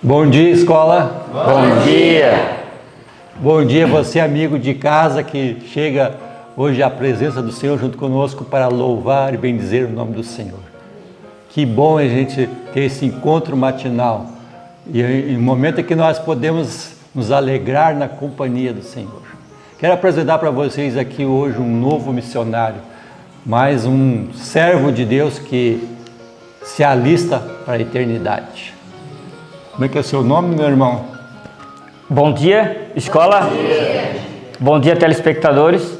Bom dia, escola. Bom dia. Bom dia, você amigo de casa que chega hoje à presença do Senhor junto conosco para louvar e bendizer o nome do Senhor. Que bom a gente ter esse encontro matinal e em um momento em que nós podemos nos alegrar na companhia do Senhor. Quero apresentar para vocês aqui hoje um novo missionário, mais um servo de Deus que se alista para a eternidade. Como é que é o seu nome, meu irmão? Bom dia, escola. Bom dia, telespectadores.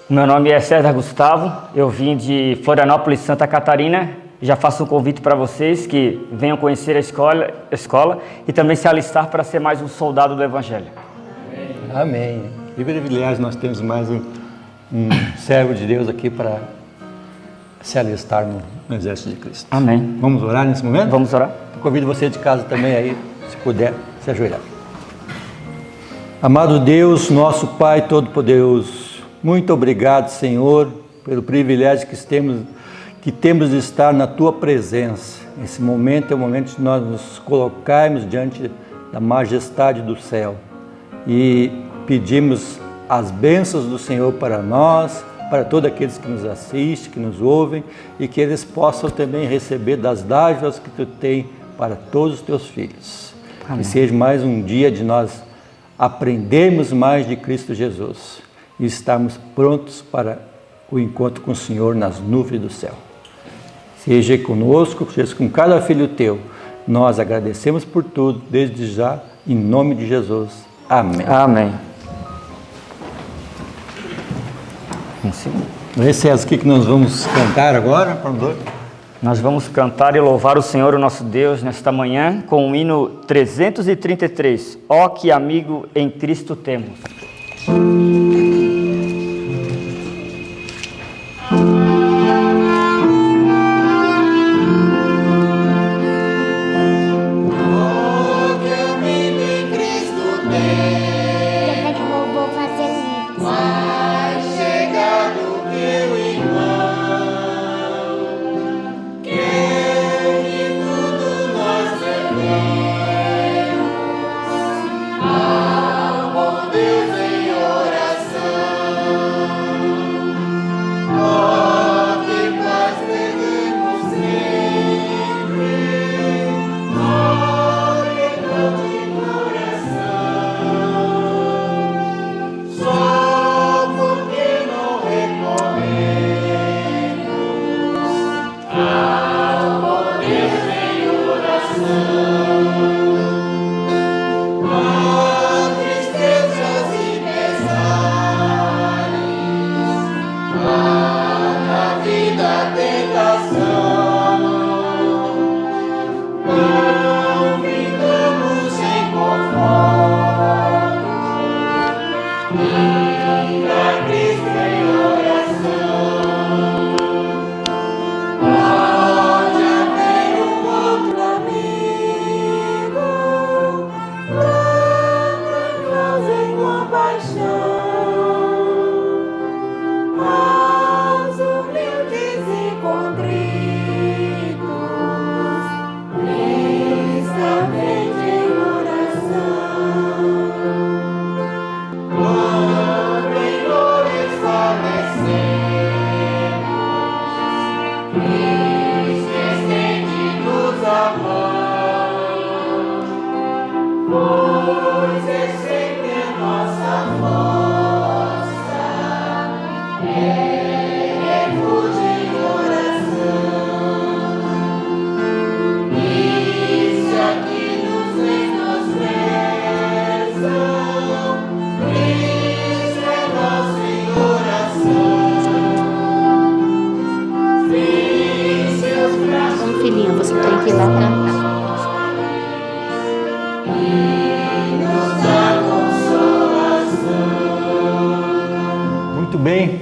O meu nome é César Gustavo. Eu vim de Florianópolis, Santa Catarina. Já faço um convite para vocês que venham conhecer a escola e também se alistar para ser mais um soldado do Evangelho. Amém. Que privilégio nós temos mais um servo de Deus aqui para se alistar no exército de Cristo. Amém. Vamos orar nesse momento? Vamos orar? Eu convido você de casa também aí, se puder, se ajoelhar. Amado Deus, nosso Pai Todo-Poderoso, muito obrigado, Senhor, pelo privilégio que temos de estar na Tua presença. Esse momento é o momento de nós nos colocarmos diante da majestade do céu e pedimos as bênçãos do Senhor para nós, para todos aqueles que nos assistem, que nos ouvem, e que eles possam também receber das dádivas que Tu tem para todos os Teus filhos. Amém. Que seja mais um dia de nós aprendermos mais de Cristo Jesus e estarmos prontos para o encontro com o Senhor nas nuvens do céu. Seja conosco, seja com cada filho Teu. Nós agradecemos por tudo, desde já, em nome de Jesus. Amém. Amém. Esse é aqui que nós vamos cantar agora, Nós vamos cantar e louvar o Senhor, o nosso Deus, nesta manhã, com o hino 333. Ó que amigo em Cristo temos.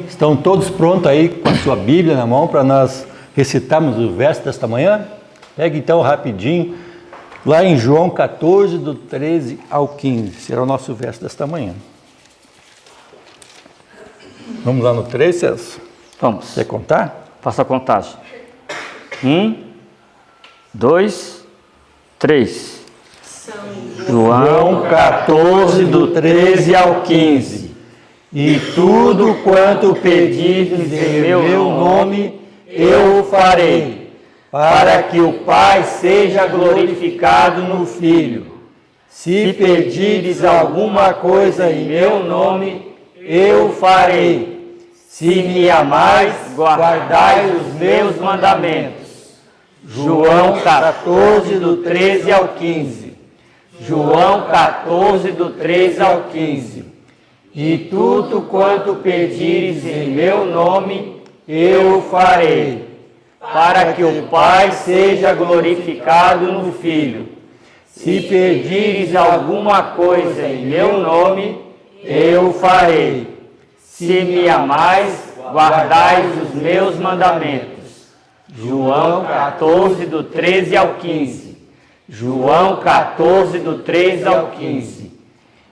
Estão todos prontos aí com a sua Bíblia na mão para nós recitarmos o verso desta manhã? Pega então rapidinho, lá em João 14, do 13 ao 15, será o nosso verso desta manhã. Vamos lá no 3, Celso? Vamos. Quer contar? Faça a contagem. 1, 2, 3. São João 14, do 13 ao 15. E tudo quanto pedires em meu nome, eu o farei, para que o Pai seja glorificado no Filho. Se pedires alguma coisa em meu nome, eu o farei. Se me amais, guardai os meus mandamentos. João 14, do 13 ao 15. João 14, do 13 ao 15. E tudo quanto pedires em meu nome, eu o farei, para que o Pai seja glorificado no Filho. Se pedires alguma coisa em meu nome, eu o farei. Se me amais, guardai os meus mandamentos. João 14, do 13 ao 15. João 14, do 13 ao 15.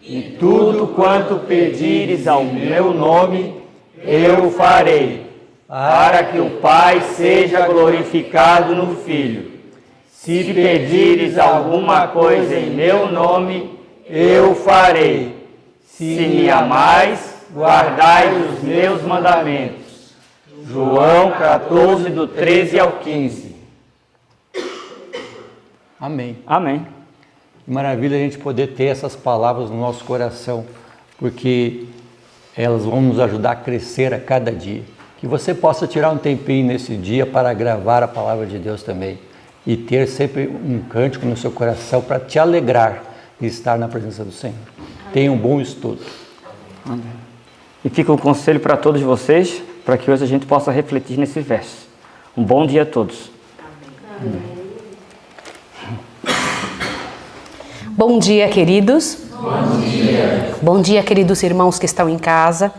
E tudo quanto pedires ao meu nome, eu o farei, para que o Pai seja glorificado no Filho. Se pedires alguma coisa em meu nome, eu o farei. Se me amais, guardai os meus mandamentos. João 14, do 13 ao 15. Amém. Amém. Que maravilha a gente poder ter essas palavras no nosso coração, porque elas vão nos ajudar a crescer a cada dia. Que você possa tirar um tempinho nesse dia para gravar a palavra de Deus também e ter sempre um cântico no seu coração para te alegrar de estar na presença do Senhor. Tenha um bom estudo. Amém. E fica um conselho para todos vocês, para que hoje a gente possa refletir nesse verso. Um bom dia a todos. Amém. Bom dia, queridos. Bom dia. Bom dia, queridos irmãos que estão em casa.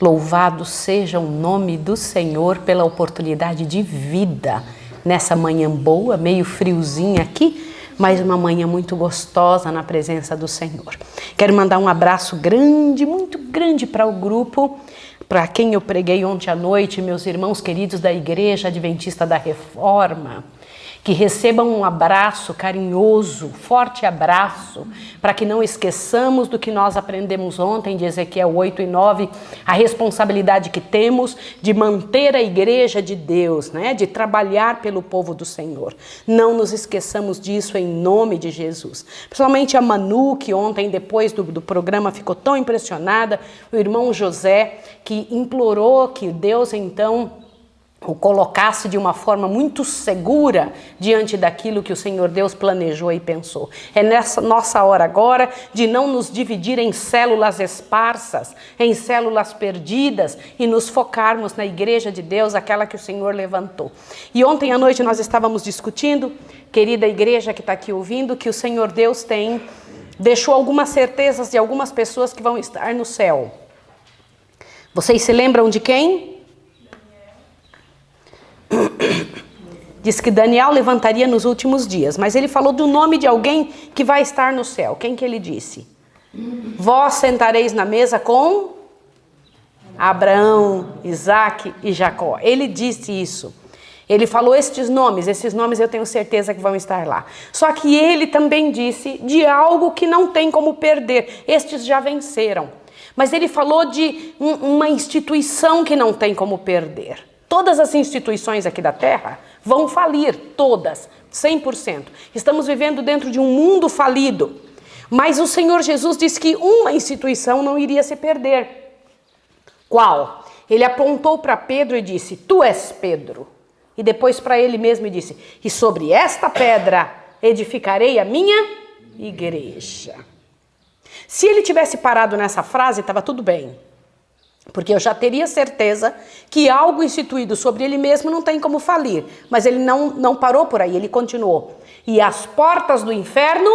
Louvado seja o nome do Senhor pela oportunidade de vida nessa manhã boa, meio friozinha aqui, mas uma manhã muito gostosa na presença do Senhor. Quero mandar um abraço grande, muito grande para o grupo, para quem eu preguei ontem à noite, meus irmãos queridos da Igreja Adventista da Reforma. Que recebam um abraço carinhoso, forte abraço, para que não esqueçamos do que nós aprendemos ontem de Ezequiel 8 e 9, a responsabilidade que temos de manter a igreja de Deus, né? De trabalhar pelo povo do Senhor. Não nos esqueçamos disso em nome de Jesus. Principalmente a Manu, que ontem, depois do programa, ficou tão impressionada, o irmão José, que implorou que Deus, então, o colocasse de uma forma muito segura diante daquilo que o Senhor Deus planejou e pensou. É nessa nossa hora agora de não nos dividir em células esparsas, em células perdidas e nos focarmos na igreja de Deus, aquela que o Senhor levantou. E ontem à noite nós estávamos discutindo, querida igreja que está aqui ouvindo, que o Senhor Deus deixou algumas certezas de algumas pessoas que vão estar no céu. Vocês se lembram de quem? Diz que Daniel levantaria nos últimos dias, mas ele falou do nome de alguém que vai estar no céu. Quem que ele disse? Vós sentareis na mesa com Abraão, Isaque e Jacó. Ele disse isso. Ele falou esses nomes eu tenho certeza que vão estar lá. Só que ele também disse de algo que não tem como perder. Estes já venceram. Mas ele falou de uma instituição que não tem como perder. Todas as instituições aqui da Terra vão falir, todas, 100%. Estamos vivendo dentro de um mundo falido. Mas o Senhor Jesus disse que uma instituição não iria se perder. Qual? Ele apontou para Pedro e disse, tu és Pedro. E depois para ele mesmo e disse, e sobre esta pedra edificarei a minha igreja. Se ele tivesse parado nessa frase, estava tudo bem. Porque eu já teria certeza que algo instituído sobre ele mesmo não tem como falir. Mas ele não parou por aí, ele continuou. E as portas do inferno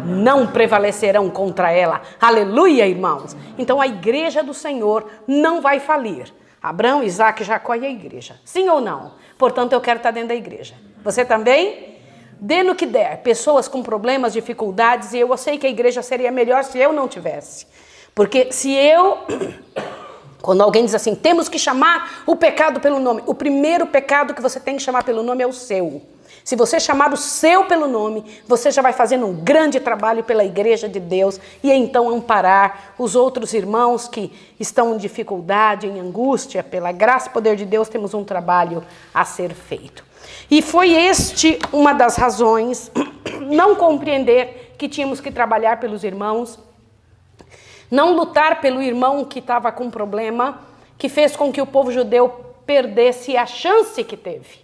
não prevalecerão contra ela. Aleluia, irmãos! Então a igreja do Senhor não vai falir. Abraão, Isaque, Jacó e a igreja. Sim ou não? Portanto, eu quero estar dentro da igreja. Você também? Dê no que der. Pessoas com problemas, dificuldades, e eu sei que a igreja seria melhor se eu não tivesse. Porque se eu... Quando alguém diz assim, temos que chamar o pecado pelo nome. O primeiro pecado que você tem que chamar pelo nome é o seu. Se você chamar o seu pelo nome, você já vai fazendo um grande trabalho pela igreja de Deus e então amparar os outros irmãos que estão em dificuldade, em angústia. Pela graça e poder de Deus, temos um trabalho a ser feito. E foi uma das razões, não compreender que tínhamos que trabalhar pelos irmãos, não lutar pelo irmão que estava com problema, que fez com que o povo judeu perdesse a chance que teve,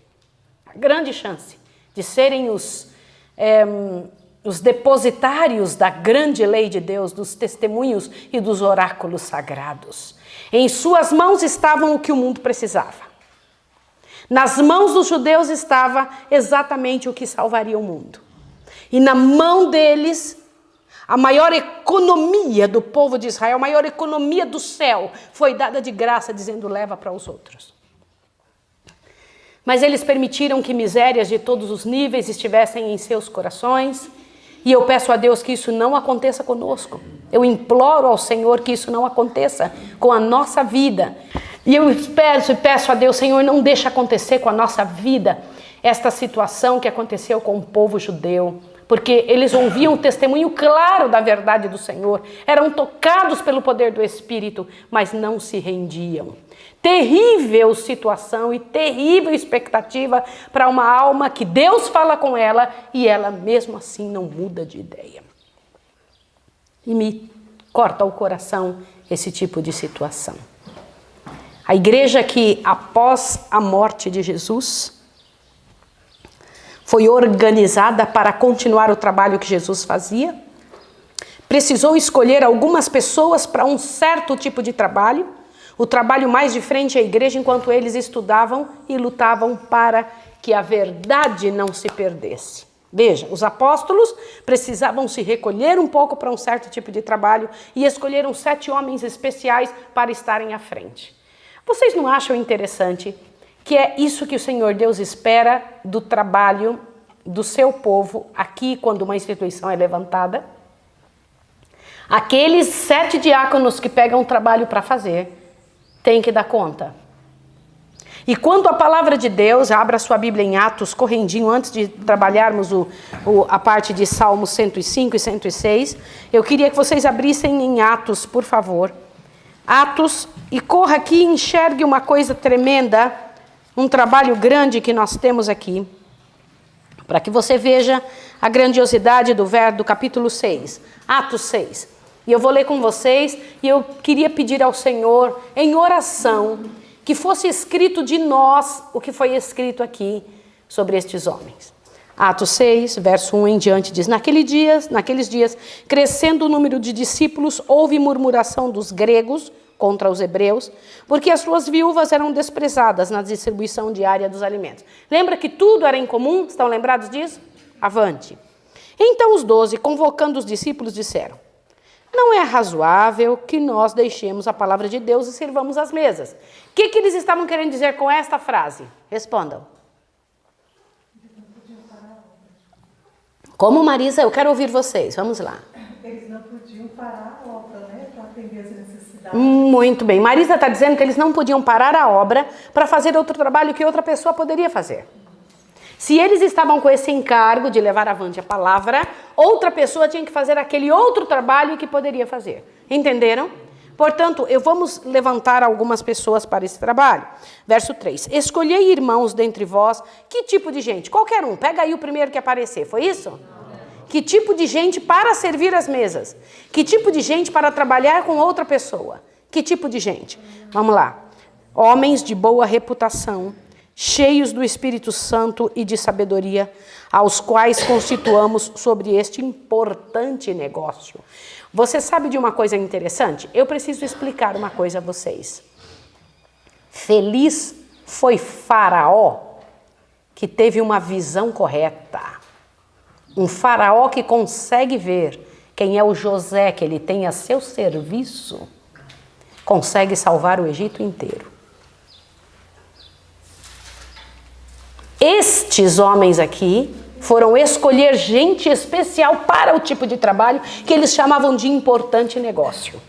a grande chance de serem os depositários da grande lei de Deus, dos testemunhos e dos oráculos sagrados. Em suas mãos estavam o que o mundo precisava. Nas mãos dos judeus estava exatamente o que salvaria o mundo. E na mão deles, a maior economia do povo de Israel, a maior economia do céu, foi dada de graça, dizendo, leva para os outros. Mas eles permitiram que misérias de todos os níveis estivessem em seus corações. E eu peço a Deus que isso não aconteça conosco. Eu imploro ao Senhor que isso não aconteça com a nossa vida. E eu peço a Deus, Senhor, não deixe acontecer com a nossa vida esta situação que aconteceu com o povo judeu. Porque eles ouviam o testemunho claro da verdade do Senhor. Eram tocados pelo poder do Espírito, mas não se rendiam. Terrível situação e terrível expectativa para uma alma que Deus fala com ela e ela mesmo assim não muda de ideia. E me corta o coração esse tipo de situação. A igreja que após a morte de Jesus foi organizada para continuar o trabalho que Jesus fazia, precisou escolher algumas pessoas para um certo tipo de trabalho, o trabalho mais de frente à igreja, enquanto eles estudavam e lutavam para que a verdade não se perdesse. Veja, os apóstolos precisavam se recolher um pouco para um certo tipo de trabalho e escolheram 7 homens especiais para estarem à frente. Vocês não acham interessante que é isso que o Senhor Deus espera do trabalho do seu povo aqui, quando uma instituição é levantada? Aqueles 7 diáconos que pegam o trabalho para fazer, têm que dar conta. E quando a palavra de Deus, abra sua Bíblia em Atos, correndinho, antes de trabalharmos a parte de Salmos 105 e 106, eu queria que vocês abrissem em Atos, por favor. Atos, e corra aqui e enxergue uma coisa tremenda, um trabalho grande que nós temos aqui, para que você veja a grandiosidade do capítulo 6, Atos 6. E eu vou ler com vocês, e eu queria pedir ao Senhor, em oração, que fosse escrito de nós o que foi escrito aqui sobre estes homens. Atos 6, verso 1 em diante, diz, naqueles dias, crescendo o número de discípulos, houve murmuração dos gregos contra os hebreus, porque as suas viúvas eram desprezadas na distribuição diária dos alimentos. Lembra que tudo era em comum? Estão lembrados disso? Avante. Então os 12, convocando os discípulos, disseram, não é razoável que nós deixemos a palavra de Deus e sirvamos as mesas. O que eles estavam querendo dizer com esta frase? Respondam. Como, Marisa? Eu quero ouvir vocês. Vamos lá. Eles não podiam parar a obra, né? Para atender as necessidades. Muito bem. Marisa está dizendo que eles não podiam parar a obra para fazer outro trabalho que outra pessoa poderia fazer. Se eles estavam com esse encargo de levar avante a palavra, outra pessoa tinha que fazer aquele outro trabalho que poderia fazer. Entenderam? Portanto, vamos levantar algumas pessoas para esse trabalho. Verso 3. Escolhei irmãos dentre vós. Que tipo de gente? Qualquer um. Pega aí o primeiro que aparecer. Foi isso? Que tipo de gente para servir as mesas? Que tipo de gente para trabalhar com outra pessoa? Que tipo de gente? Vamos lá. Homens de boa reputação, cheios do Espírito Santo e de sabedoria, aos quais constituamos sobre este importante negócio. Você sabe de uma coisa interessante? Eu preciso explicar uma coisa a vocês. Feliz foi Faraó que teve uma visão correta. Um faraó que consegue ver quem é o José que ele tem a seu serviço, consegue salvar o Egito inteiro. Estes homens aqui foram escolher gente especial para o tipo de trabalho que eles chamavam de importante negócio.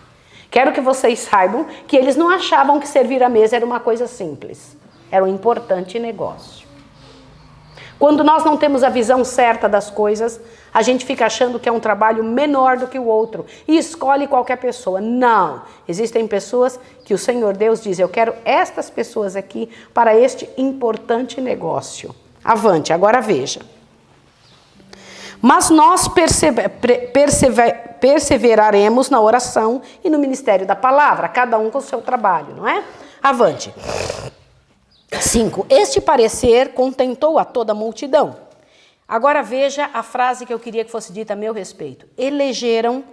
Quero que vocês saibam que eles não achavam que servir a mesa era uma coisa simples. Era um importante negócio. Quando nós não temos a visão certa das coisas, a gente fica achando que é um trabalho menor do que o outro e escolhe qualquer pessoa. Não, existem pessoas que o Senhor Deus diz, eu quero estas pessoas aqui para este importante negócio. Avante, agora veja. Mas nós perseveraremos na oração e no ministério da palavra, cada um com o seu trabalho, não é? Avante. 5. Este parecer contentou a toda a multidão. Agora veja a frase que eu queria que fosse dita a meu respeito. Elegeram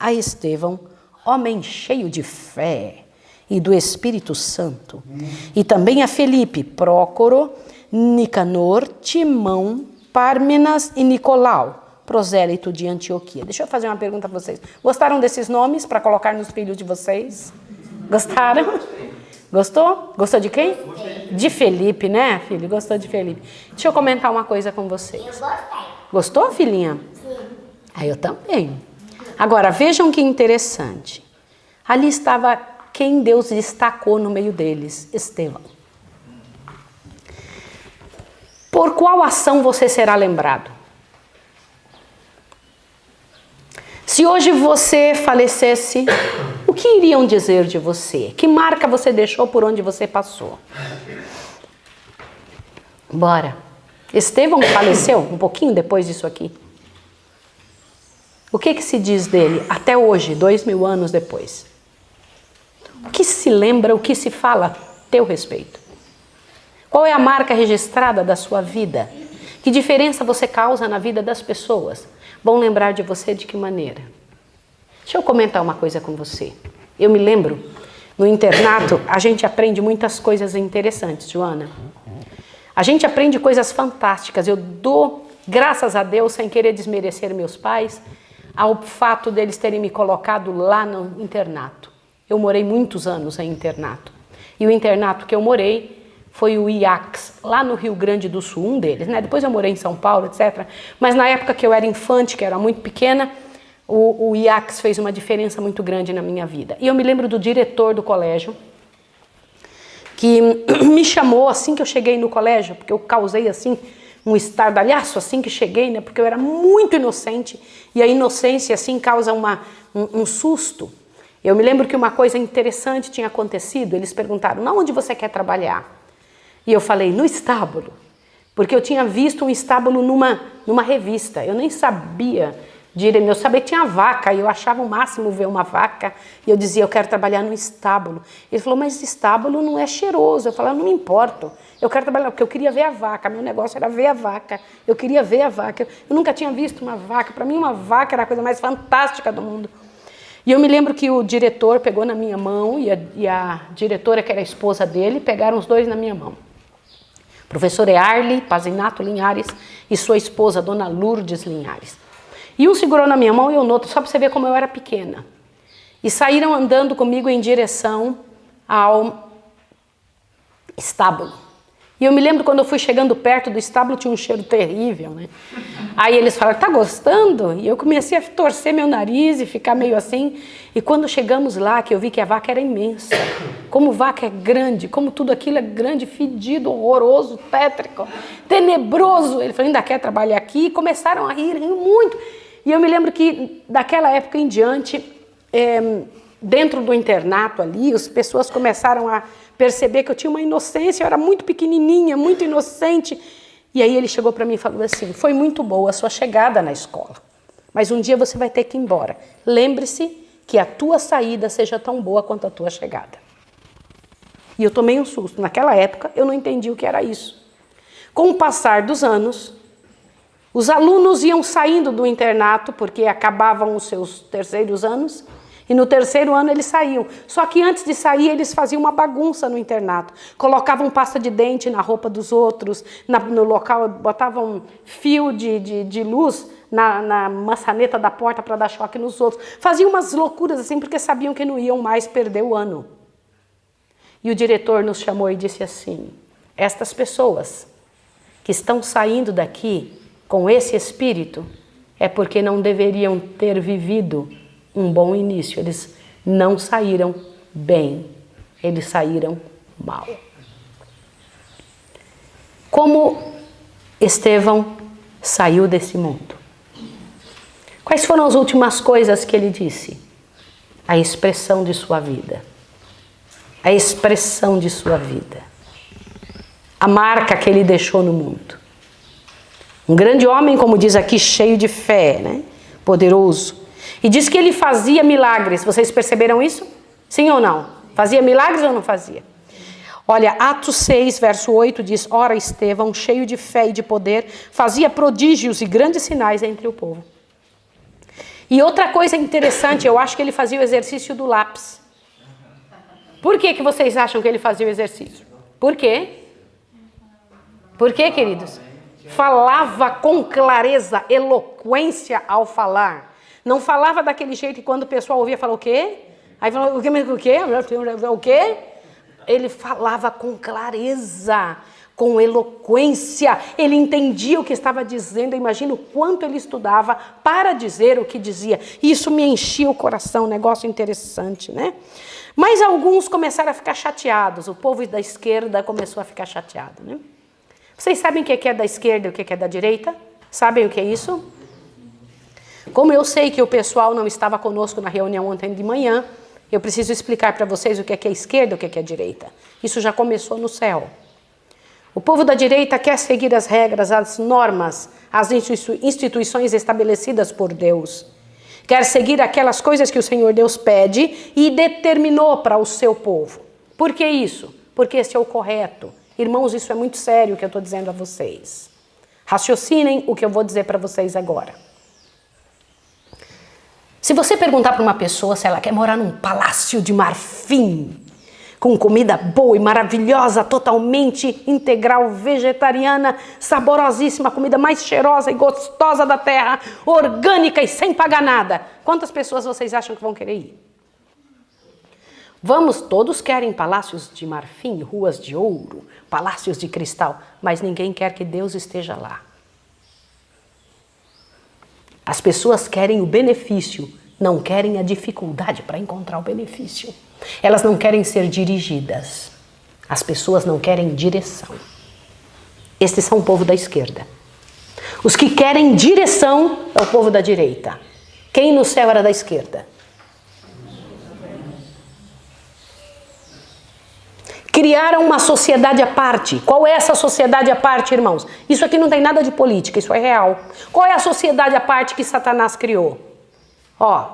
a Estevão, homem cheio de fé e do Espírito Santo, e também a Felipe, Prócoro, Nicanor, Timão, Pármenas e Nicolau, prosélito de Antioquia. Deixa eu fazer uma pergunta para vocês. Gostaram desses nomes para colocar nos filhos de vocês? Gostaram? Gostou? Gostou de quem? De Felipe, né, filho? Gostou de Felipe. Deixa eu comentar uma coisa com vocês. Eu gostei. Gostou, filhinha? Sim. Ah, eu também. Agora, vejam que interessante. Ali estava quem Deus destacou no meio deles, Estevão. Por qual ação você será lembrado? Se hoje você falecesse, o que iriam dizer de você? Que marca você deixou por onde você passou? Bora. Estevão faleceu um pouquinho depois disso aqui. O que se diz dele até hoje, 2000 anos depois? O que se lembra, o que se fala a teu respeito? Qual é a marca registrada da sua vida? Que diferença você causa na vida das pessoas? Vão lembrar de você de que maneira? Deixa eu comentar uma coisa com você. Eu me lembro, no internato, a gente aprende muitas coisas interessantes, Joana. A gente aprende coisas fantásticas. Eu dou graças a Deus, sem querer desmerecer meus pais, ao fato deles terem me colocado lá no internato. Eu morei muitos anos em internato. E o internato que eu morei foi o IACS, lá no Rio Grande do Sul, um deles, né? Depois eu morei em São Paulo, etc. Mas na época que eu era infante, que era muito pequena, o IACS fez uma diferença muito grande na minha vida. E eu me lembro do diretor do colégio, que me chamou assim que eu cheguei no colégio, porque eu causei assim um estardalhaço assim que cheguei, né? Porque eu era muito inocente, e a inocência assim causa um susto. Eu me lembro que uma coisa interessante tinha acontecido, eles perguntaram, onde você quer trabalhar? E eu falei, no estábulo, porque eu tinha visto um estábulo numa revista, eu nem sabia, eu sabia que tinha vaca, e eu achava o máximo ver uma vaca, e eu dizia, eu quero trabalhar no estábulo. Ele falou, mas estábulo não é cheiroso. Eu falei, não me importo, eu quero trabalhar, porque eu queria ver a vaca, meu negócio era ver a vaca, eu queria ver a vaca, eu nunca tinha visto uma vaca, para mim uma vaca era a coisa mais fantástica do mundo. E eu me lembro que o diretor pegou na minha mão, e a diretora, que era a esposa dele, pegaram os dois na minha mão. Professor Early Pazinato Linhares e sua esposa, dona Lourdes Linhares. E um segurou na minha mão e o outro, só para você ver como eu era pequena. E saíram andando comigo em direção ao estábulo. E eu me lembro quando eu fui chegando perto do estábulo, tinha um cheiro terrível, né? Aí eles falaram, tá gostando? E eu comecei a torcer meu nariz e ficar meio assim. E quando chegamos lá, que eu vi que a vaca era imensa. Como vaca é grande, como tudo aquilo é grande, fedido, horroroso, tétrico, tenebroso. Ele falou, ainda quer trabalhar aqui? E começaram a rir muito. E eu me lembro que daquela época em diante, dentro do internato ali, as pessoas começaram a perceber que eu tinha uma inocência, eu era muito pequenininha, muito inocente. E aí ele chegou para mim e falou assim, foi muito boa a sua chegada na escola, mas um dia você vai ter que ir embora. Lembre-se que a tua saída seja tão boa quanto a tua chegada. E eu tomei um susto. Naquela época eu não entendi o que era isso. Com o passar dos anos, os alunos iam saindo do internato porque acabavam os seus terceiros anos, e no terceiro ano eles saíam. Só que antes de sair eles faziam uma bagunça no internato. Colocavam pasta de dente na roupa dos outros, no local, botavam fio de luz na maçaneta da porta para dar choque nos outros. Faziam umas loucuras assim porque sabiam que não iam mais perder o ano. E o diretor nos chamou e disse assim, estas pessoas que estão saindo daqui com esse espírito é porque não deveriam ter vivido um bom início. Eles não saíram bem, eles saíram mal. Como Estevão saiu desse mundo. Quais foram as últimas coisas que ele disse? A expressão de sua vida. A expressão de sua vida. A marca que ele deixou no mundo. Um grande homem, como diz aqui, cheio de fé, né? Poderoso. E diz que ele fazia milagres. Vocês perceberam isso? Sim ou não? Fazia milagres ou não fazia? Olha, Atos 6, verso 8 diz: ora, Estevão, cheio de fé e de poder, fazia prodígios e grandes sinais entre o povo. E outra coisa interessante, eu acho que ele fazia o exercício do lápis. Por que vocês acham que ele fazia o exercício? Por quê? Por quê, queridos? Falava com clareza, eloquência ao falar. Não falava daquele jeito que quando o pessoal ouvia, falou o quê? Aí falou, o quê? O quê? Ele falava com clareza, com eloquência. Ele entendia o que estava dizendo. Eu imagino o quanto ele estudava para dizer o que dizia. Isso me enchia o coração, um negócio interessante, né? Mas alguns começaram a ficar chateados. O povo da esquerda começou a ficar chateado, né? Vocês sabem o que é da esquerda e o que é da direita? Sabem o que é isso? Como eu sei que o pessoal não estava conosco na reunião ontem de manhã, eu preciso explicar para vocês o que é esquerda e o que é direita. Isso já começou no céu. O povo da direita quer seguir as regras, as normas, as instituições estabelecidas por Deus. Quer seguir aquelas coisas que o Senhor Deus pede e determinou para o seu povo. Por que isso? Porque esse é o correto. Irmãos, isso é muito sério o que eu estou dizendo a vocês. Raciocinem o que eu vou dizer para vocês agora. Se você perguntar para uma pessoa se ela quer morar num palácio de marfim, com comida boa e maravilhosa, totalmente integral, vegetariana, saborosíssima, a comida mais cheirosa e gostosa da terra, orgânica e sem pagar nada, quantas pessoas vocês acham que vão querer ir? Todos querem palácios de marfim, ruas de ouro, palácios de cristal, mas ninguém quer que Deus esteja lá. As pessoas querem o benefício, não querem a dificuldade para encontrar o benefício. Elas não querem ser dirigidas. As pessoas não querem direção. Estes são o povo da esquerda. Os que querem direção é o povo da direita. Quem no céu era da esquerda? Criaram uma sociedade à parte. Qual é essa sociedade à parte, irmãos? Isso aqui não tem nada de política, isso é real. Qual é a sociedade à parte que Satanás criou?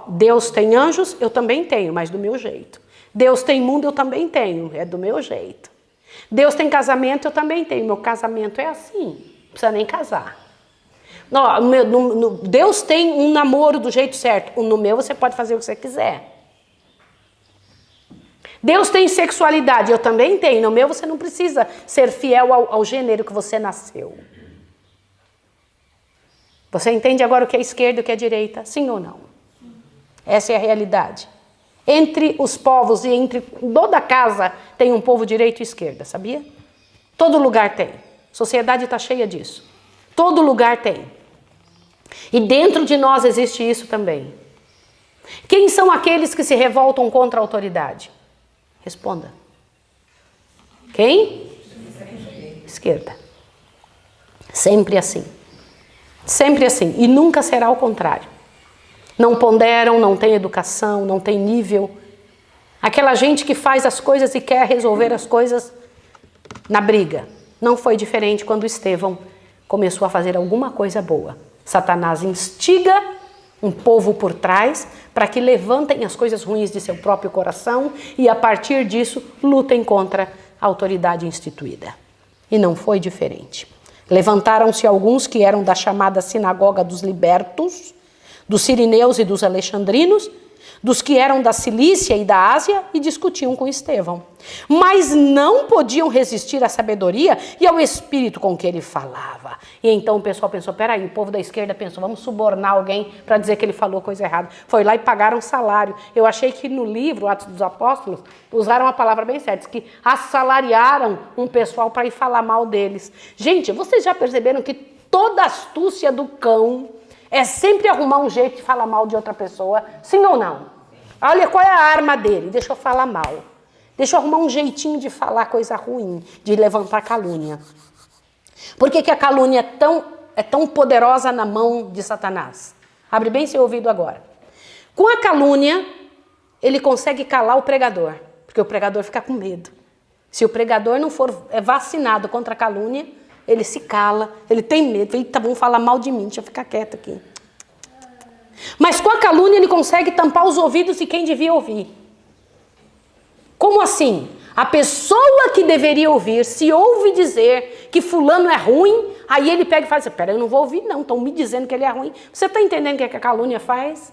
Deus tem anjos, eu também tenho, mas do meu jeito. Deus tem mundo, eu também tenho, é do meu jeito. Deus tem casamento, eu também tenho, meu casamento é assim, não precisa nem casar. Deus tem um namoro do jeito certo, no meu você pode fazer o que você quiser. Deus tem sexualidade, eu também tenho. No meu você não precisa ser fiel ao gênero que você nasceu. Você entende agora o que é esquerda e o que é direita? Sim ou não? Essa é a realidade. Entre os povos e entre toda casa tem um povo direito e esquerda, sabia? Todo lugar tem. A sociedade está cheia disso. Todo lugar tem. E dentro de nós existe isso também. Quem são aqueles que se revoltam contra a autoridade? Responda. Quem? Esquerda. Sempre assim. Sempre assim. E nunca será o contrário. Não ponderam, não tem educação, não tem nível. Aquela gente que faz as coisas e quer resolver as coisas na briga. Não foi diferente quando Estevão começou a fazer alguma coisa boa. Satanás instiga um povo por trás para que levantem as coisas ruins de seu próprio coração e a partir disso lutem contra a autoridade instituída. E não foi diferente. Levantaram-se alguns que eram da chamada sinagoga dos libertos, dos sirineus e dos alexandrinos, dos que eram da Cilícia e da Ásia e discutiam com Estevão. Mas não podiam resistir à sabedoria e ao espírito com que ele falava. E então o pessoal pensou, peraí, o povo da esquerda pensou, vamos subornar alguém para dizer que ele falou coisa errada. Foi lá e pagaram salário. Eu achei que no livro, Atos dos Apóstolos, usaram uma palavra bem certa, que assalariaram um pessoal para ir falar mal deles. Gente, vocês já perceberam que toda astúcia do cão é sempre arrumar um jeito de falar mal de outra pessoa, sim ou não? Olha qual é a arma dele, deixa eu falar mal. Deixa eu arrumar um jeitinho de falar coisa ruim, de levantar calúnia. Por que a calúnia é tão poderosa na mão de Satanás? Abre bem seu ouvido agora. Com a calúnia, ele consegue calar o pregador, porque o pregador fica com medo. Se o pregador não for vacinado contra a calúnia, ele se cala, ele tem medo. Eita, vão falar mal de mim, deixa eu ficar quieto aqui. Mas com a calúnia ele consegue tampar os ouvidos de quem devia ouvir. Como assim? A pessoa que deveria ouvir, se ouve dizer que fulano é ruim, aí ele pega e fala assim, pera, eu não vou ouvir não, estão me dizendo que ele é ruim. Você está entendendo o que a calúnia faz?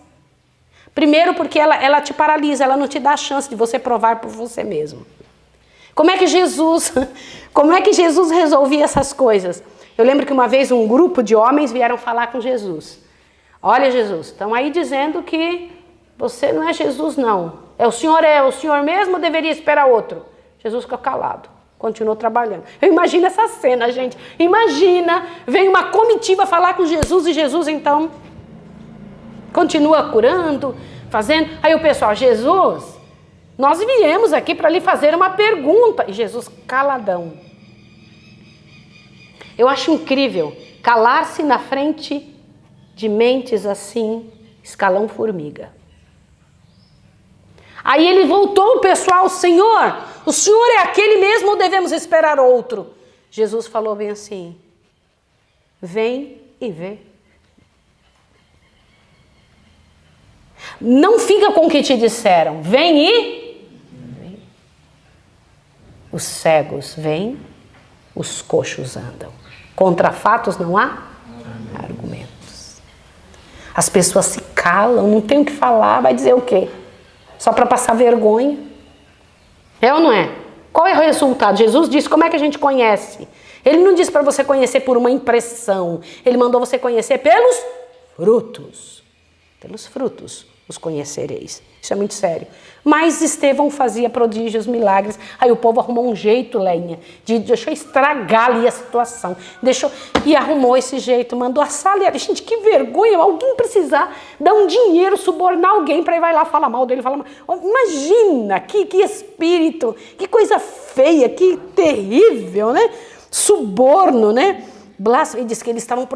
Primeiro porque ela te paralisa, ela não te dá a chance de você provar por você mesmo. Como é que Jesus resolvia essas coisas? Eu lembro que uma vez um grupo de homens vieram falar com Jesus. Olha, Jesus, estão aí dizendo que você não é Jesus, não. É o senhor mesmo ou deveria esperar outro? Jesus ficou calado, continuou trabalhando. Eu imagino essa cena, gente. Imagina, vem uma comitiva falar com Jesus e Jesus, então, continua curando, fazendo. Aí o pessoal, Jesus, nós viemos aqui para lhe fazer uma pergunta. E Jesus caladão. Eu acho incrível calar-se na frente de mentes assim, escalão formiga. Aí ele voltou o pessoal, Senhor, o Senhor é aquele mesmo ou devemos esperar outro? Jesus falou bem assim, vem e vê. Não fica com o que te disseram, vem e vê. Os cegos vêm, os coxos andam. Contra fatos não há argumentos. As pessoas se calam, não tem o que falar, vai dizer o quê? Só para passar vergonha? É ou não é? Qual é o resultado? Jesus disse, como é que a gente conhece? Ele não disse para você conhecer por uma impressão. Ele mandou você conhecer pelos frutos. Pelos frutos os conhecereis. Isso é muito sério. Mas Estevão fazia prodígios, milagres. Aí o povo arrumou um jeito, Lenha, deixou estragar ali a situação. E arrumou esse jeito, mandou a sala. Gente, que vergonha, alguém precisar dar um dinheiro, subornar alguém para ir vai lá falar mal dele. Falar mal. Imagina, que espírito, que coisa feia, que terrível, né? Suborno, né? Blasfêmia, diz que eles estavam...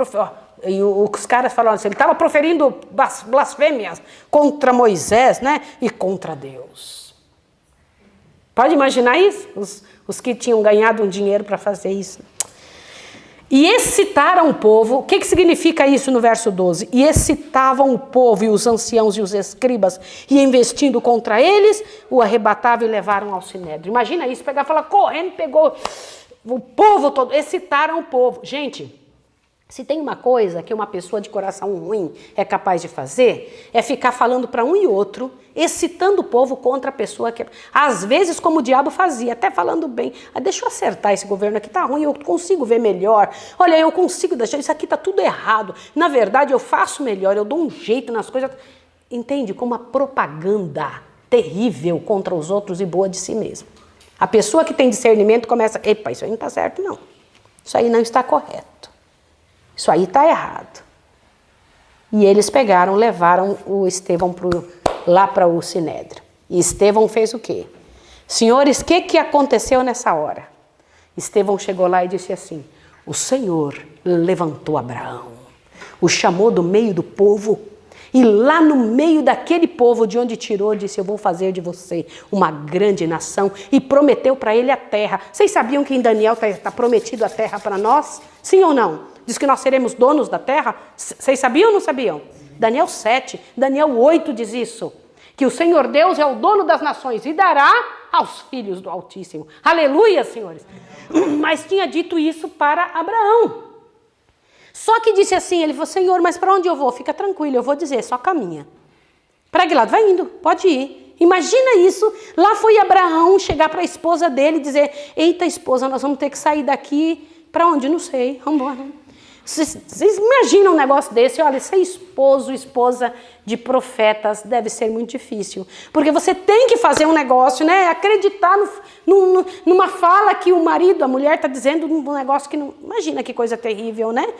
E os caras falaram assim, ele estava proferindo blasfêmias contra Moisés, né? E contra Deus. Pode imaginar isso? Os que tinham ganhado um dinheiro para fazer isso. E excitaram o povo. O que significa isso no verso 12? E excitavam o povo e os anciãos e os escribas, e investindo contra eles, o arrebatavam e levaram ao sinédrio. Imagina isso, pegar e falar, correndo, pegou o povo todo, excitaram o povo. Gente... Se tem uma coisa que uma pessoa de coração ruim é capaz de fazer, é ficar falando para um e outro, excitando o povo contra a pessoa que... Às vezes, como o diabo fazia, até falando bem. Deixa eu acertar esse governo aqui, tá ruim, eu consigo ver melhor. Olha, eu consigo deixar, isso aqui tá tudo errado. Na verdade, eu faço melhor, eu dou um jeito nas coisas. Entende? Como uma propaganda terrível contra os outros e boa de si mesmo. A pessoa que tem discernimento começa, epa, isso aí não está certo, não. Isso aí não está correto. Isso aí está errado. E eles pegaram, levaram o Estevão lá para o Sinédrio. E Estevão fez o quê? Senhores, o que aconteceu nessa hora? Estevão chegou lá e disse assim, o Senhor levantou Abraão, o chamou do meio do povo, e lá no meio daquele povo de onde tirou, disse, eu vou fazer de você uma grande nação, e prometeu para ele a terra. Vocês sabiam que em Daniel está prometido a terra para nós? Sim ou não? Diz que nós seremos donos da terra. Vocês sabiam ou não sabiam? Daniel 7, Daniel 8 diz isso. Que o Senhor Deus é o dono das nações e dará aos filhos do Altíssimo. Aleluia, senhores. Mas tinha dito isso para Abraão. Só que disse assim, ele falou, Senhor, mas para onde eu vou? Fica tranquilo, eu vou dizer, só caminha. Para que lado? Vai indo, pode ir. Imagina isso, lá foi Abraão chegar para a esposa dele e dizer, eita esposa, nós vamos ter que sair daqui, para onde? Não sei, vamos embora. Vocês imaginam um negócio desse? Olha, ser esposo, esposa de profetas deve ser muito difícil. Porque você tem que fazer um negócio, né? Acreditar numa fala que o marido, a mulher está dizendo um negócio que não... Imagina que coisa terrível, né?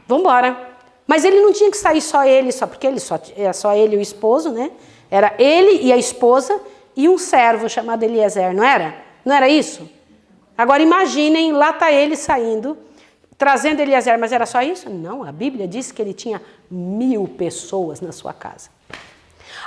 Vamos embora. Mas ele não tinha que sair só ele, porque era só ele e o esposo, né? Era ele e a esposa e um servo chamado Eliezer, não era? Não era isso? Agora imaginem, lá está ele saindo... trazendo Eliezer, mas era só isso? Não, a Bíblia diz que ele tinha 1000 pessoas na sua casa.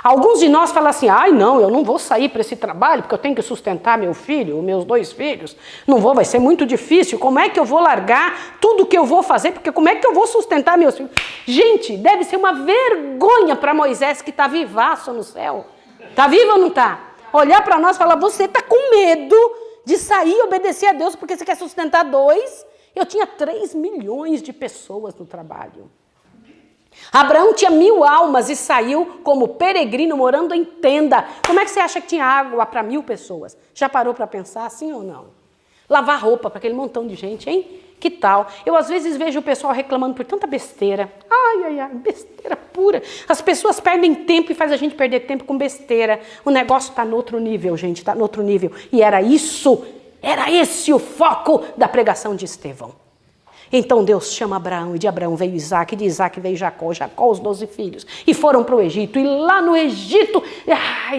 Alguns de nós falam assim, ai não, eu não vou sair para esse trabalho porque eu tenho que sustentar meu filho, meus 2 filhos. Não vou, vai ser muito difícil. Como é que eu vou largar tudo que eu vou fazer? Porque como é que eu vou sustentar meus filhos? Gente, deve ser uma vergonha para Moisés que está vivaço no céu. Está vivo ou não está? Olhar para nós e falar, você está com medo de sair e obedecer a Deus porque você quer sustentar 2? Eu tinha 3 milhões de pessoas no trabalho. Abraão tinha 1000 almas e saiu como peregrino morando em tenda. Como é que você acha que tinha água para 1000 pessoas? Já parou para pensar assim ou não? Lavar roupa para aquele montão de gente, hein? Que tal? Eu às vezes vejo o pessoal reclamando por tanta besteira. Ai, besteira pura. As pessoas perdem tempo e faz a gente perder tempo com besteira. O negócio está no outro nível, gente, está no outro nível. E era esse o foco da pregação de Estevão. Então Deus chama Abraão, e de Abraão veio Isaac, e de Isaac veio Jacó, os 12 filhos, e foram para o Egito, e lá no Egito,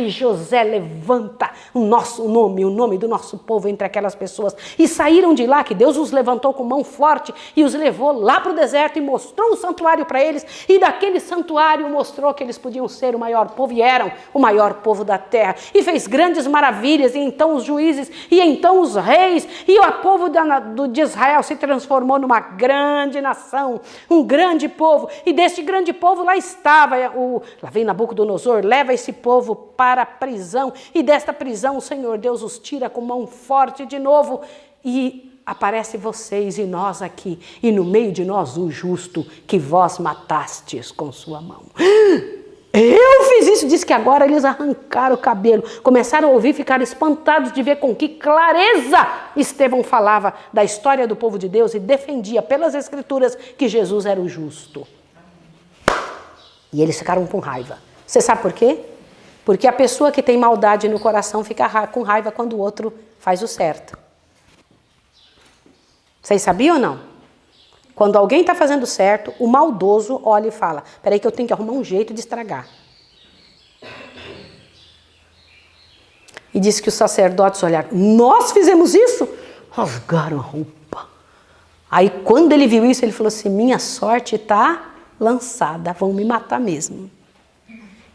José levanta o nome do nosso povo entre aquelas pessoas, e saíram de lá, que Deus os levantou com mão forte, e os levou lá para o deserto, e mostrou um santuário para eles, e daquele santuário mostrou que eles podiam ser o maior povo, e eram o maior povo da terra, e fez grandes maravilhas, e então os juízes, e então os reis, e o povo de Israel se transformou numa grande nação, um grande povo, e deste grande povo lá estava, lá vem Nabucodonosor, leva esse povo para a prisão, e desta prisão o Senhor Deus os tira com mão forte de novo, e aparece vocês e nós aqui, e no meio de nós o justo que vós matastes com sua mão. Eu fiz isso, diz que agora eles arrancaram o cabelo, começaram a ouvir, ficaram espantados de ver com que clareza Estevão falava da história do povo de Deus e defendia pelas escrituras que Jesus era o justo. E eles ficaram com raiva. Você sabe por quê? Porque a pessoa que tem maldade no coração fica com raiva quando o outro faz o certo. Vocês sabiam ou não? Quando alguém está fazendo certo, o maldoso olha e fala, peraí que eu tenho que arrumar um jeito de estragar. E diz que os sacerdotes olharam, nós fizemos isso? Rasgaram a roupa. Aí quando ele viu isso, ele falou assim, minha sorte está lançada, vão me matar mesmo.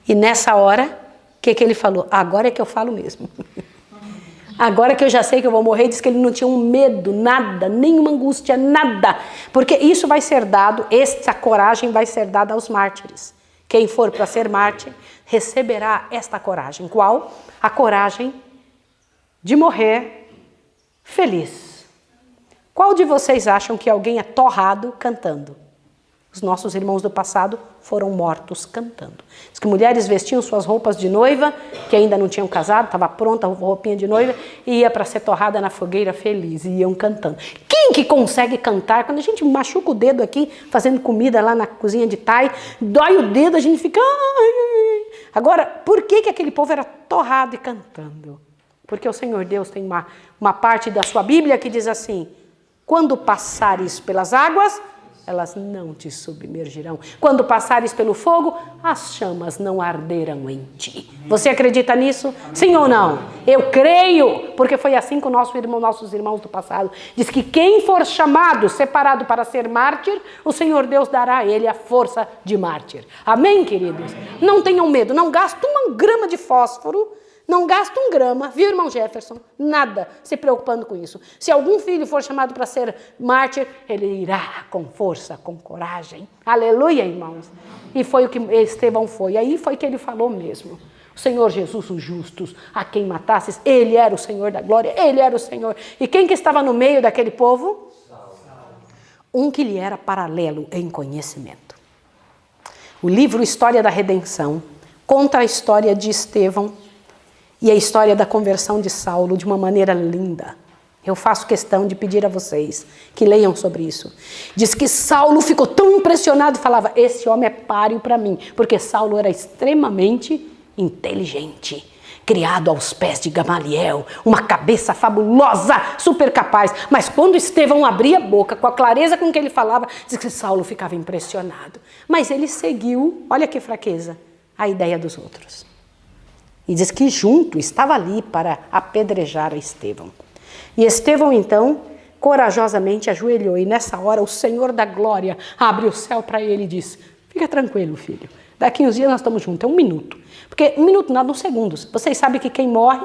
E nessa hora, o que ele falou? Agora é que eu falo mesmo. Agora que eu já sei que eu vou morrer, diz que ele não tinha um medo, nada, nenhuma angústia, nada. Porque isso vai ser dado, essa coragem vai ser dada aos mártires. Quem for para ser mártir, receberá esta coragem. Qual? A coragem de morrer feliz. Qual de vocês acham que alguém é torrado cantando? Os nossos irmãos do passado foram mortos cantando. Diz que mulheres vestiam suas roupas de noiva, que ainda não tinham casado, estava pronta a roupinha de noiva, e ia para ser torrada na fogueira feliz, e iam cantando. Quem que consegue cantar? Quando a gente machuca o dedo aqui, fazendo comida lá na cozinha de Thay, dói o dedo, a gente fica... Agora, por que aquele povo era torrado e cantando? Porque o Senhor Deus tem uma parte da sua Bíblia que diz assim, quando passares pelas águas... elas não te submergirão. Quando passares pelo fogo, as chamas não arderão em ti. Você acredita nisso? Sim ou não? Eu creio, porque foi assim com nossos irmãos do passado. Diz que quem for chamado, separado para ser mártir, o Senhor Deus dará a ele a força de mártir. Amém, queridos? Não tenham medo, não gastem 1 grama de fósforo, não gasta 1 grama, viu, irmão Jefferson? Nada se preocupando com isso. Se algum filho for chamado para ser mártir, ele irá com força, com coragem. Aleluia, irmãos. E foi o que Estevão foi. Aí foi que ele falou mesmo. O Senhor Jesus, os justos, a quem matasses, ele era o Senhor da glória, ele era o Senhor. E quem que estava no meio daquele povo? Um que lhe era paralelo em conhecimento. O livro História da Redenção conta a história de Estevão e a história da conversão de Saulo de uma maneira linda. Eu faço questão de pedir a vocês que leiam sobre isso. Diz que Saulo ficou tão impressionado e falava, esse homem é páreo para mim, porque Saulo era extremamente inteligente, criado aos pés de Gamaliel, uma cabeça fabulosa, super capaz. Mas quando Estevão abria a boca, com a clareza com que ele falava, diz que Saulo ficava impressionado. Mas ele seguiu, olha que fraqueza, a ideia dos outros. E diz que junto estava ali para apedrejar a Estevão. E Estevão, então, corajosamente ajoelhou e nessa hora o Senhor da glória abre o céu para ele e diz: fica tranquilo, filho, daqui uns dias nós estamos juntos, é 1 minuto. Porque 1 minuto nada, uns segundos. Vocês sabem que quem morre,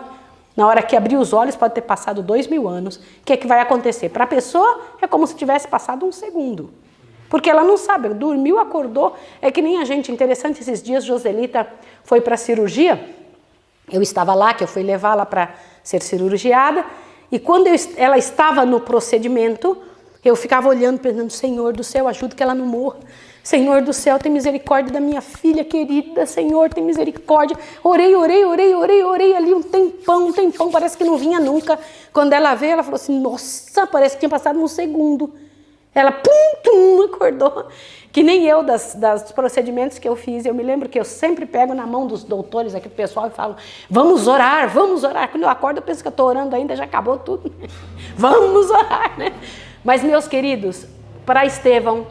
na hora que abrir os olhos, pode ter passado 2000 anos. O que é que vai acontecer? Para a pessoa é como se tivesse passado 1 segundo. Porque ela não sabe, dormiu, acordou. É que nem a gente, interessante, esses dias Joselita foi para a cirurgia. Eu estava lá, que eu fui levá-la para ser cirurgiada. E quando ela estava no procedimento, eu ficava olhando, pensando: Senhor do céu, ajuda que ela não morra. Senhor do céu, tem misericórdia da minha filha querida. Senhor, tem misericórdia. Orei ali um tempão, parece que não vinha nunca. Quando ela veio, ela falou assim: nossa, parece que tinha passado 1 segundo. Ela, pum, acordou. Que nem eu, dos procedimentos que eu fiz. Eu me lembro que eu sempre pego na mão dos doutores aqui, do pessoal, e falo: vamos orar. Quando eu acordo, eu penso que eu estou orando ainda, já acabou tudo. Vamos orar, né? Mas, meus queridos, para Estevão,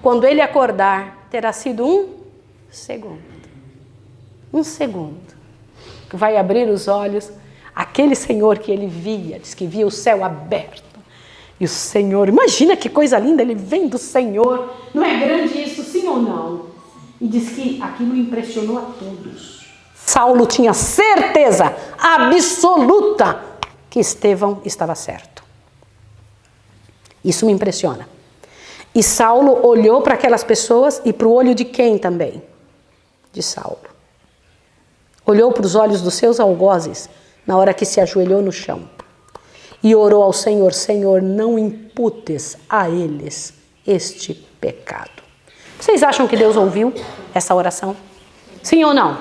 quando ele acordar, terá sido 1 segundo. 1 segundo. Que vai abrir os olhos, aquele Senhor que ele via, diz que via o céu aberto. E o Senhor, imagina que coisa linda, ele vem do Senhor. Não é grande isso, sim ou não? E diz que aquilo impressionou a todos. Saulo tinha certeza absoluta que Estevão estava certo. Isso me impressiona. E Saulo olhou para aquelas pessoas e para o olho de quem também? De Saulo. Olhou para os olhos dos seus algozes na hora que se ajoelhou no chão. E orou ao Senhor: Senhor, não imputes a eles este pecado. Vocês acham que Deus ouviu essa oração? Sim ou não?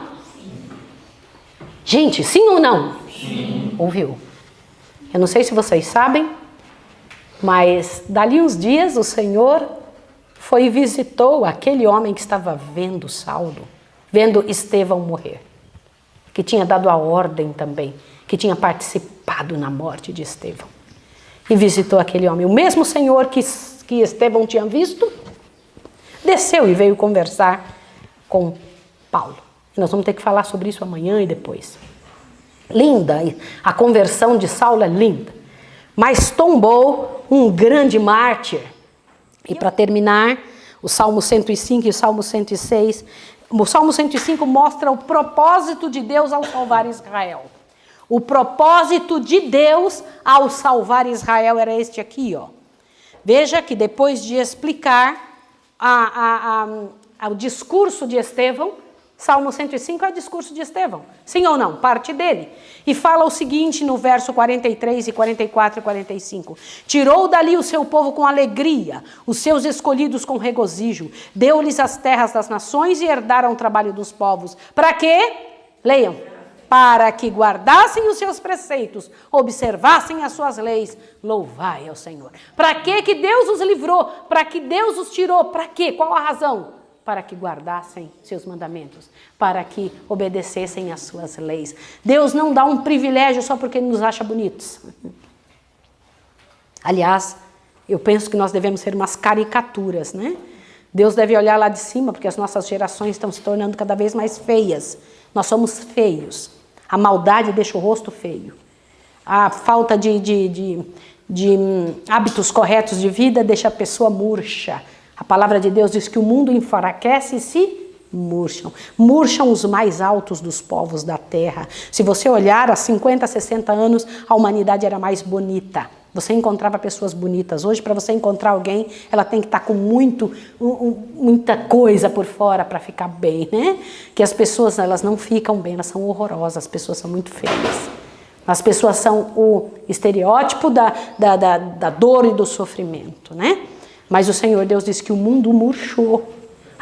Gente, sim ou não? Sim. Ouviu. Eu não sei se vocês sabem, mas dali uns dias o Senhor foi e visitou aquele homem que estava vendo Saulo, vendo Estevão morrer, que tinha dado a ordem também, que tinha participado na morte de Estevão. E visitou aquele homem. O mesmo Senhor que Estevão tinha visto, desceu e veio conversar com Paulo. E nós vamos ter que falar sobre isso amanhã e depois. Linda, a conversão de Saulo é linda. Mas tombou um grande mártir. E para terminar, o Salmo 105 e o Salmo 106. O Salmo 105 mostra o propósito de Deus ao salvar Israel. O propósito de Deus ao salvar Israel era este aqui, ó. Veja que depois de explicar o discurso de Estevão, Salmo 105 é o discurso de Estevão, sim ou não? Parte dele. E fala o seguinte no verso 43 e 44 e 45. Tirou dali o seu povo com alegria, os seus escolhidos com regozijo, deu-lhes as terras das nações e herdaram o trabalho dos povos. Para quê? Leiam. Para que guardassem os seus preceitos, observassem as suas leis, louvai ao Senhor. Para que Deus os livrou? Para que Deus os tirou? Para quê? Qual a razão? Para que guardassem seus mandamentos, para que obedecessem às suas leis. Deus não dá um privilégio só porque nos acha bonitos. Aliás, eu penso que nós devemos ser umas caricaturas, né? Deus deve olhar lá de cima, porque as nossas gerações estão se tornando cada vez mais feias. Nós somos feios. A maldade deixa o rosto feio. A falta de hábitos corretos de vida deixa a pessoa murcha. A palavra de Deus diz que o mundo enfraquece e se murcham. Murcham os mais altos dos povos da terra. Se você olhar há 50, 60 anos, a humanidade era mais bonita. Você encontrava pessoas bonitas. Hoje, para você encontrar alguém, ela tem que estar com muita coisa por fora para ficar bem, né? Que as pessoas, elas não ficam bem, elas são horrorosas, as pessoas são muito feias. As pessoas são o estereótipo da dor e do sofrimento, né? Mas o Senhor Deus diz que o mundo murchou.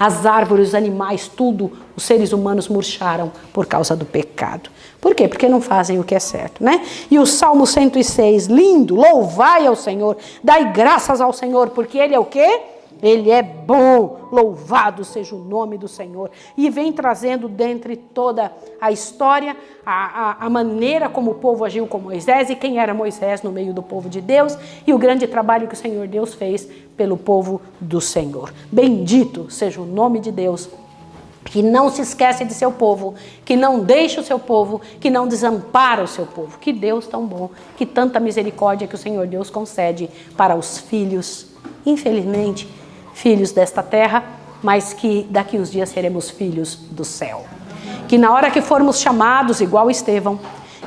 As árvores, os animais, tudo, os seres humanos murcharam por causa do pecado. Por quê? Porque não fazem o que é certo, né? E o Salmo 106, lindo, louvai ao Senhor, dai graças ao Senhor, porque Ele é o quê? Ele é bom, louvado seja o nome do Senhor. E vem trazendo dentre toda a história a maneira como o povo agiu com Moisés e quem era Moisés no meio do povo de Deus e o grande trabalho que o Senhor Deus fez pelo povo do Senhor. Bendito seja o nome de Deus que não se esquece de seu povo, que não deixa o seu povo, que não desampara o seu povo. Que Deus tão bom, que tanta misericórdia que o Senhor Deus concede para os filhos, infelizmente, filhos desta terra, mas que daqui uns dias seremos filhos do céu. Que na hora que formos chamados, igual Estevão,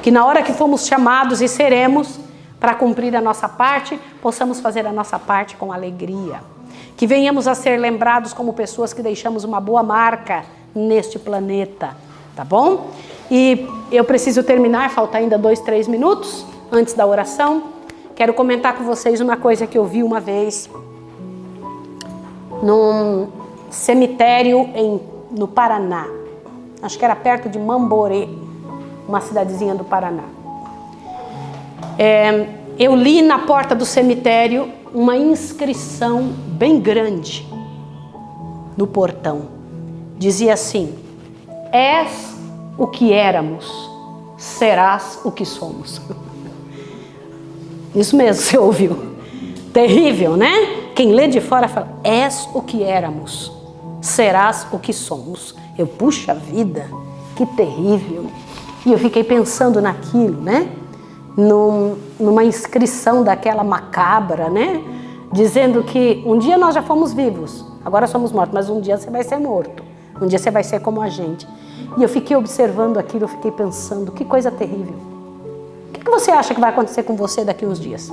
que na hora que formos chamados e seremos, para cumprir a nossa parte, possamos fazer a nossa parte com alegria. Que venhamos a ser lembrados como pessoas que deixamos uma boa marca neste planeta, tá bom? E eu preciso terminar, falta ainda 2-3 minutos antes da oração. Quero comentar com vocês uma coisa que eu vi uma vez num cemitério no Paraná. Acho que era perto de Mamborê, uma cidadezinha do Paraná. Eu li na porta do cemitério uma inscrição bem grande no portão. Dizia assim: és o que éramos, serás o que somos. Isso mesmo, você ouviu. Terrível, né? Quem lê de fora fala: és o que éramos, serás o que somos. Eu, puxa vida, que terrível. E eu fiquei pensando naquilo, né? Numa inscrição daquela macabra, né? Dizendo que um dia nós já fomos vivos, agora somos mortos, mas um dia você vai ser morto, um dia você vai ser como a gente. E eu fiquei observando aquilo, eu fiquei pensando, que coisa terrível. O que você acha que vai acontecer com você daqui uns dias?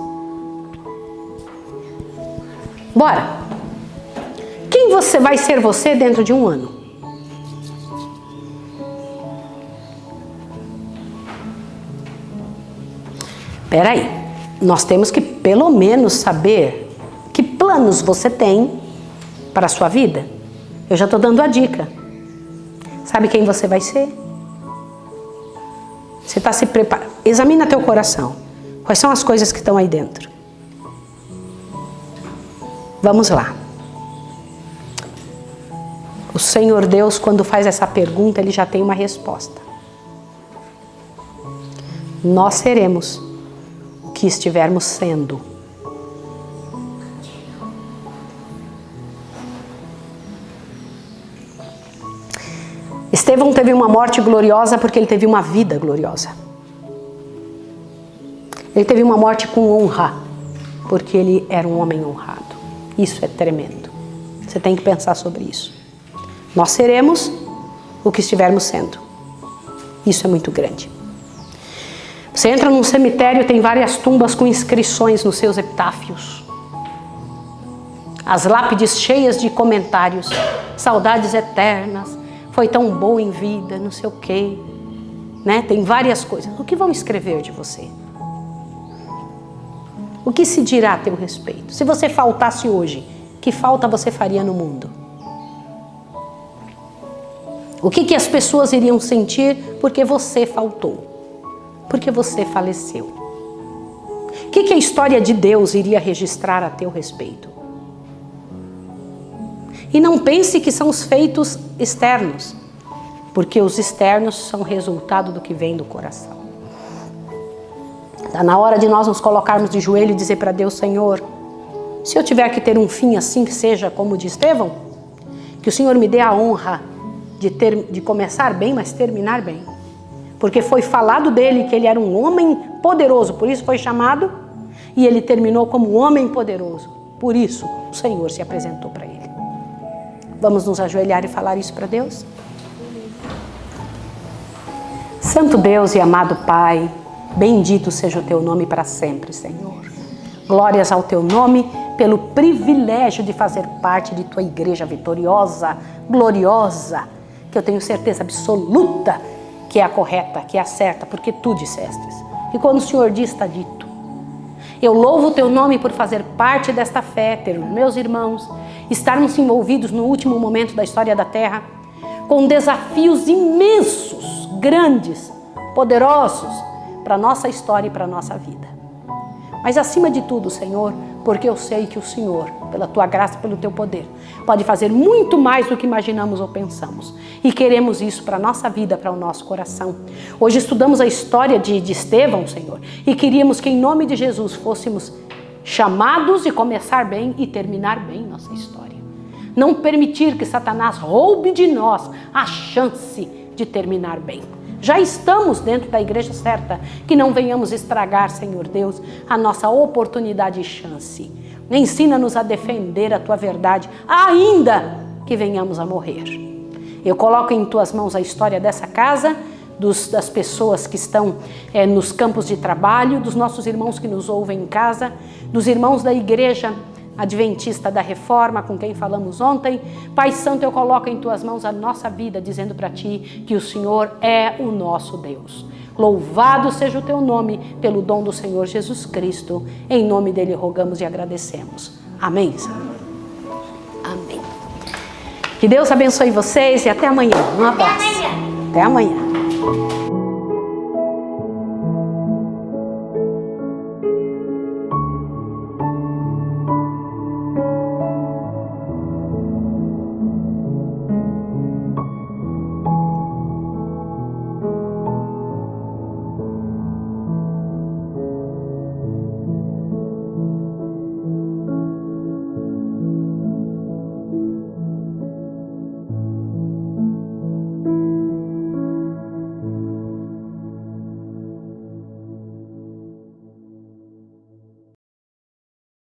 Bora! Quem você vai ser você dentro de um ano? Peraí, nós temos que pelo menos saber que planos você tem para a sua vida. Eu já estou dando a dica. Sabe quem você vai ser? Você está se preparando. Examina teu coração. Quais são as coisas que estão aí dentro? Vamos lá. O Senhor Deus, quando faz essa pergunta, Ele já tem uma resposta. Nós seremos o que estivermos sendo. Estevão teve uma morte gloriosa porque ele teve uma vida gloriosa. Ele teve uma morte com honra porque ele era um homem honrado. Isso é tremendo. Você tem que pensar sobre isso. Nós seremos o que estivermos sendo. Isso é muito grande. Você entra num cemitério, tem várias tumbas com inscrições nos seus epitáfios. As lápides cheias de comentários. Saudades eternas. Foi tão boa em vida, não sei o quê. Né? Tem várias coisas. O que vão escrever de você? O que se dirá a teu respeito? Se você faltasse hoje, que falta você faria no mundo? O que as pessoas iriam sentir porque você faltou? Porque você faleceu? O que a história de Deus iria registrar a teu respeito? E não pense que são os feitos externos, porque os externos são resultado do que vem do coração. Está na hora de nós nos colocarmos de joelho e dizer para Deus: Senhor, se eu tiver que ter um fim assim, que seja como o de Estevão, que o Senhor me dê a honra de começar bem, mas terminar bem. Porque foi falado dele que ele era um homem poderoso, por isso foi chamado, e ele terminou como um homem poderoso. Por isso o Senhor se apresentou para ele. Vamos nos ajoelhar e falar isso para Deus? Santo Deus e amado Pai, bendito seja o teu nome para sempre, Senhor. Glórias ao teu nome pelo privilégio de fazer parte de tua igreja vitoriosa, gloriosa, que eu tenho certeza absoluta que é a correta, que é a certa, porque tu dissestes. E quando o Senhor diz, está dito. Eu louvo o teu nome por fazer parte desta fé, ter meus irmãos, estarmos envolvidos no último momento da história da Terra, com desafios imensos, grandes, poderosos, para a nossa história e para a nossa vida. Mas acima de tudo, Senhor, porque eu sei que o Senhor, pela tua graça e pelo teu poder, pode fazer muito mais do que imaginamos ou pensamos. E queremos isso para a nossa vida, para o nosso coração. Hoje estudamos a história de Estevão, Senhor, e queríamos que em nome de Jesus fôssemos chamados e começar bem e terminar bem nossa história. não permitir que Satanás roube de nós a chance de terminar bem. Já estamos dentro da igreja certa, que não venhamos estragar, Senhor Deus, a nossa oportunidade e chance. Ensina-nos a defender a Tua verdade, ainda que venhamos a morrer. Eu coloco em Tuas mãos a história dessa casa, das pessoas que estão nos campos de trabalho, dos nossos irmãos que nos ouvem em casa, dos irmãos da igreja Adventista da Reforma, com quem falamos ontem. Pai Santo, eu coloco em Tuas mãos a nossa vida, dizendo para Ti que o Senhor é o nosso Deus. Louvado seja o Teu nome pelo dom do Senhor Jesus Cristo. Em nome dEle rogamos e agradecemos. Amém, Senhor? Amém. Que Deus abençoe vocês e até amanhã. Um abraço. Até amanhã.